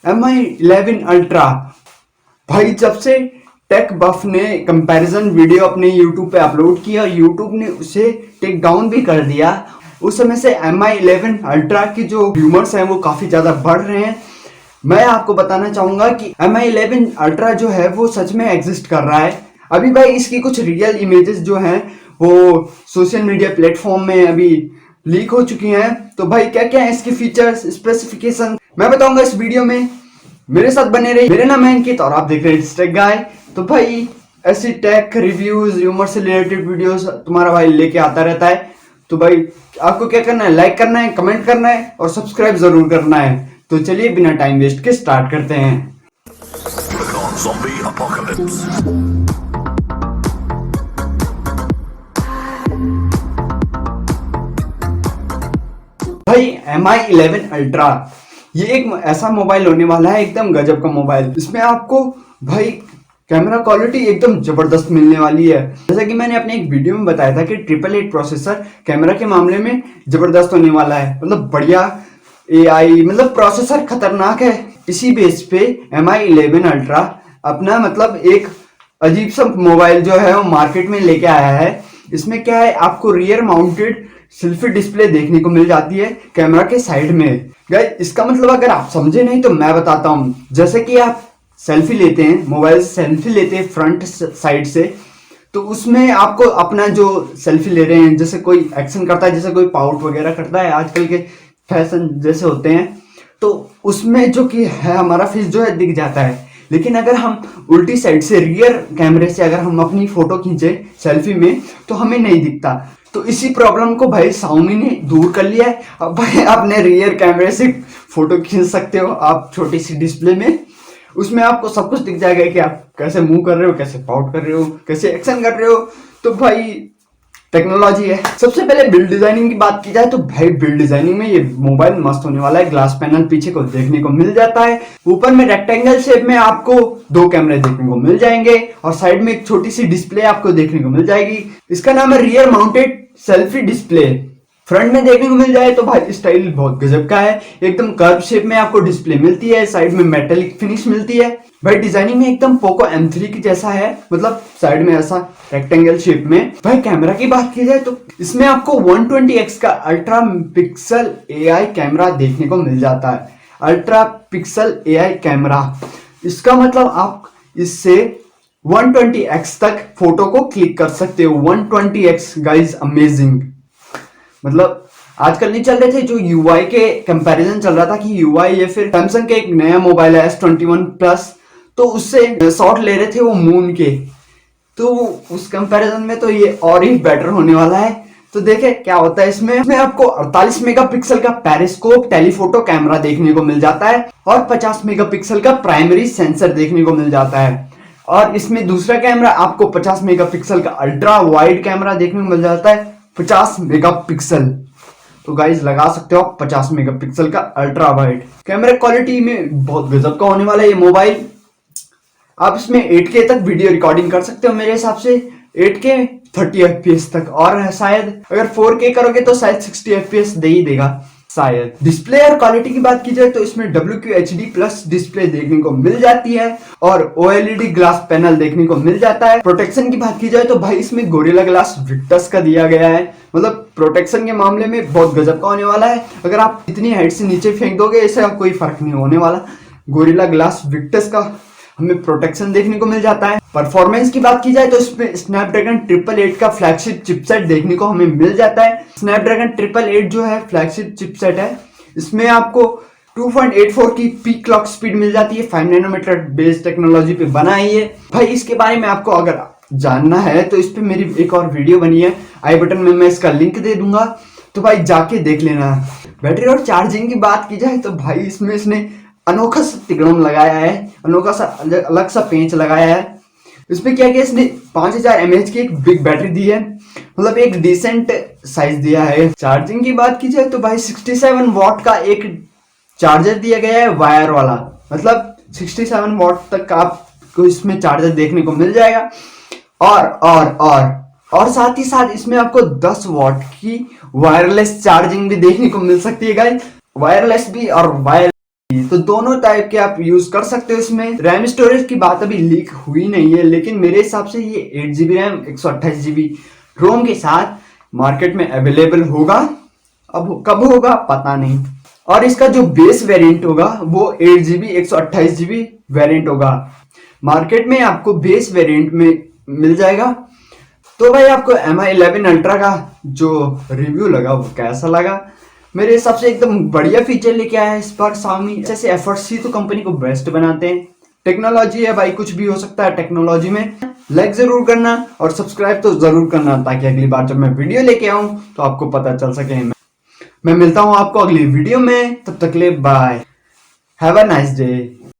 MI11 ultra. भाई जब से टेक बफ ने कंपैरिजन वीडियो अपने यूट्यूब पे अपलोड किया और यूट्यूब ने उसे टेक डाउन भी कर दिया, उस समय से MI11 अल्ट्रा की जो व्यूमर्स हैं वो काफी ज्यादा बढ़ रहे हैं। मैं आपको बताना चाहूंगा कि MI11 अल्ट्रा जो है वो सच में एग्जिस्ट कर रहा है। अभी भाई इसकी कुछ रियल इमेजेस जो हैं वो सोशल मीडिया प्लेटफॉर्म में अभी लीक हो चुकी हैं। तो भाई क्या क्या है इसकी फीचर्स, स्पेसिफिकेशन, मैं बताऊंगा इस वीडियो में। मेरे साथ बने रहिए। मेरा नाम है अंकित और आप देख रहे हैं टेक गाय। तो भाई ऐसी टेक रिव्यूज, ह्यूमर से रिलेटेड वीडियोस तुम्हारा भाई लेके आता रहता है। तो भाई आपको क्या करना है, लाइक करना है, कमेंट करना है और सब्सक्राइब जरूर करना है। तो चलिए बिना टाइम वेस्ट के स्टार्ट करते हैं। भाई MI11 अल्ट्रा ये एक ऐसा मोबाइल होने वाला है, एकदम गजब का मोबाइल। इसमें आपको भाई कैमरा क्वालिटी एकदम जबरदस्त मिलने वाली है। जैसा कि मैंने अपने एक वीडियो में बताया था कि 888 प्रोसेसर कैमरा के मामले में जबरदस्त होने वाला है, मतलब बढ़िया AI, मतलब प्रोसेसर खतरनाक है। इसी बेस पे MI11 अल्ट्रा अपना मतलब एक अजीब सा मोबाइल जो है वो मार्केट में लेके आया है। इसमें क्या है, आपको रियर माउंटेड सेल्फी डिस्प्ले देखने को मिल जाती है कैमरा के साइड में। गाइस इसका मतलब अगर आप समझे नहीं तो मैं बताता हूँ। जैसे कि आप सेल्फी लेते हैं, मोबाइल से सेल्फी लेते हैं फ्रंट साइड से, तो उसमें आपको अपना जो सेल्फी ले रहे हैं, जैसे कोई एक्शन करता है, जैसे कोई पाउट वगैरह करता है, आजकल के फैशन जैसे होते हैं, तो उसमें जो कि है हमारा फेस जो है दिख जाता है। लेकिन अगर हम उल्टी साइड से रियर कैमरे से अगर हम अपनी फोटो खींचे सेल्फी में तो हमें नहीं दिखता। तो इसी प्रॉब्लम को भाई xiaomi ने दूर कर लिया है। अब भाई अपने रियर कैमरे से फोटो खींच सकते हो आप छोटी सी डिस्प्ले में। उसमें आपको सब कुछ दिख जाएगा कि आप कैसे मूव कर रहे हो, कैसे पाउट कर रहे हो, कैसे एक्शन कर रहे हो। तो भाई टेक्नोलॉजी है। सबसे पहले बिल्ड डिजाइनिंग की बात की जाए तो भाई बिल्ड डिजाइनिंग में ये मोबाइल मस्त होने वाला है। ग्लास पैनल पीछे को देखने को मिल जाता है, ऊपर में रेक्टेंगल शेप में आपको 2 कैमरे देखने को मिल जाएंगे और साइड में एक छोटी सी डिस्प्ले आपको देखने को मिल जाएगी। इसका नाम है rear mounted selfie display. Front में देखने को मिल जाए तो भाई स्टाइल बहुत गजब का है, एकदम कर्व शेप में आपको डिस्प्ले मिलती है, साइड में मेटेलिक फिनिश मिलती है। भाई डिजाइनिंग में एकदम पोको M3 की जैसा है, मतलब साइड में ऐसा रेक्टेंगल शेप में। भाई कैमरा की बात की जाए तो इसमें आपको 120x का अल्ट्रा पिक्सल AI कैमरा देखने को मिल जाता है। अल्ट्रा पिक्सल AI कैमरा, इसका मतलब आप इससे 120x तक फोटो को क्लिक कर सकते हो। 120x guys amazing. मतलब आजकल नहीं चल रहे थे जो UI के कंपैरिजन चल रहा था कि UI ये फिर सैमसंग के एक नया मोबाइल है S21 प्लस, तो उससे शॉट ले रहे थे वो मून के, तो उस कंपैरिजन में तो ये और ही बेटर होने वाला है। तो देखे क्या होता है इसमें आपको 48 मेगापिक्सल का पेरिस्कोप टेलीफोटो कैमरा देखने को मिल जाता है और 50 मेगापिक्सल का प्राइमरी सेंसर देखने को मिल जाता है। और इसमें दूसरा कैमरा आपको 50 मेगापिक्सल का अल्ट्रा वाइड कैमरा देखने को मिल जाता है, 50 मेगापिक्सल। तो गाइज लगा सकते हो आप 50 मेगापिक्सल का अल्ट्रा वाइड कैमरा। क्वालिटी में बहुत गजब का होने वाला है ये मोबाइल। आप इसमें 8K तक वीडियो रिकॉर्डिंग कर सकते हो मेरे हिसाब से, 8K 30 FPS तक, और शायद अगर 4K करोगे तो शायद 60 FPS दे ही देगा शायद। डिस्प्ले और क्वालिटी की बात की जाए तो इसमें WQHD प्लस डिस्प्ले देखने को मिल जाती है और OLED ग्लास पैनल देखने को मिल जाता है। प्रोटेक्शन की बात की जाए तो भाई इसमें गोरिल्ला ग्लास विक्टस का दिया गया है, मतलब प्रोटेक्शन के मामले में बहुत गजब का होने वाला है। अगर आप इतनी हाइट से नीचे फेंक दोगे इससे कोई फर्क नहीं होने वाला। गोरिल्ला ग्लास विक्टस का हमें प्रोटेक्शन देखने को मिल जाता है। परफॉर्मेंस की बात की जाए तो इसमें स्नैपड्रैगन 888 का फ्लैगशिप चिपसेट देखने को हमें मिल जाता है। स्नैपड्रैगन 888 जो है फ्लैगशिप चिपसेट है, इसमें आपको 2.84 की पीक क्लॉक स्पीड मिल जाती है। 5 नैनोमीटर बेस्ड टेक्नोलॉजी पे बना है ये। भाई इसके बारे में आपको अगर जानना है तो इस पे मेरी एक और वीडियो बनी है, आई बटन में मैं इसका लिंक दे दूंगा, तो भाई जाके देख लेना। बैटरी और चार्जिंग की बात की जाए तो भाई इसमें इसने अनोखा सा तिगड़म लगाया है, अनोखा सा अलग सा पेंच लगाया है। इसमें क्या किया इसने 5000 mAh की एक बिग बैटरी दी है, मतलब एक डिसेंट साइज दिया है। चार्जिंग की बात की जाए तो भाई 67 वॉट का एक चार्जर दिया गया है वायर वाला, मतलब 67 वॉट तक आपको इसमें चार्जर देखने को मिल जाएगा। और साथ ही साथ इसमें आपको 10 वॉट की वायरलेस चार्जिंग भी देखने को मिल सकती है गाइस। वायरलेस भी और वायर तो दोनों टाइप के आप यूज कर सकते हो। इसमें रैम स्टोरेज की बात अभी लीक हुई नहीं है, लेकिन मेरे हिसाब से ये 8 GB रैम 128 GB रोम के साथ मार्केट में अवेलेबल होगा। अब कब होगा पता नहीं। और इसका जो बेस वेरिएंट होगा वो 8 GB 128 GB वेरिएंट होगा। मार्केट में आपको बेस वेरिएंट में मिल जाएगा। तो भाई आपको MI11 अल्ट्रा का जो रिव्यू लगा वो कैसा लगा? मेरे हिसाब से एकदम बढ़िया फीचर लेके आया है इस बार xiaomi। जैसे एफर्ट्स ही तो कंपनी को बेस्ट बनाते हैं। टेक्नोलॉजी है भाई, कुछ भी हो सकता है टेक्नोलॉजी में। लाइक जरूर करना और सब्सक्राइब तो जरूर करना, ताकि अगली बार जब मैं वीडियो लेके आऊं तो आपको पता चल सके। मैं मिलता हूं आपको अगली वीडियो में, तब तक के लिए bye, have a nice day.